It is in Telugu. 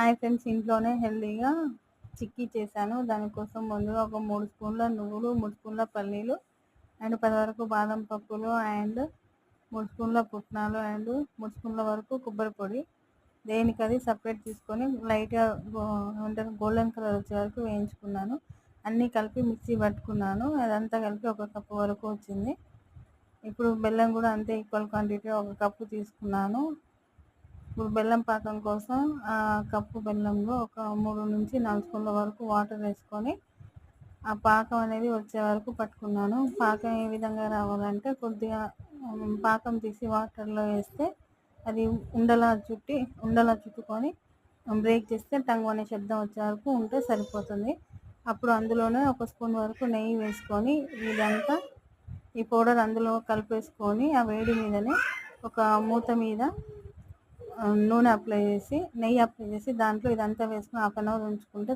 హాయ్ ఫ్రెండ్స్, ఇంట్లోనే హెల్తీగా చిక్కీ చేశాను. దానికోసం ముందుగా ఒక 3 స్పూన్ల నువ్వులు, 3 స్పూన్ల పల్లీలు అండ్ 10 వరకు బాదం పప్పులు అండ్ 3 స్పూన్ల పుట్నాలు అండ్ 3 స్పూన్ల వరకు కొబ్బరి పొడి దేనికది సపరేట్ తీసుకొని లైట్గా గోల్డెన్ కలర్ వచ్చే వరకు వేయించుకున్నాను. అన్నీ కలిపి మిక్సీ పట్టుకున్నాను. అదంతా కలిపి 1 కప్పు వరకు వచ్చింది. ఇప్పుడు బెల్లం కూడా అంతే ఈక్వల్ క్వాంటిటీ 1 కప్పు తీసుకున్నాను. ఇప్పుడు బెల్లం పాకం కోసం కప్పు బెల్లంలో ఒక 3 నుంచి 4 స్పూన్ల వరకు వాటర్ వేసుకొని ఆ పాకం అనేది వచ్చే వరకు పట్టుకున్నాను. పాకం ఏ విధంగా రావాలంటే కొద్దిగా పాకం తీసి వాటర్లో వేస్తే అది ఉండలా చుట్టుకొని బ్రేక్ చేస్తే టంగ్ అనే శబ్దం వచ్చే వరకు ఉంటే సరిపోతుంది. అప్పుడు అందులోనే 1 స్పూన్ వరకు నెయ్యి వేసుకొని ఇదంతా ఈ పౌడర్ అందులో కలిపేసుకొని ఆ వేడి మీదనే ఒక మూత మీద నూనె అప్లై చేసి నెయ్యి అప్లై చేసి దాంట్లో ఇదంతా వేసుకొని 1/2 అవర్ ఉంచుకుంటే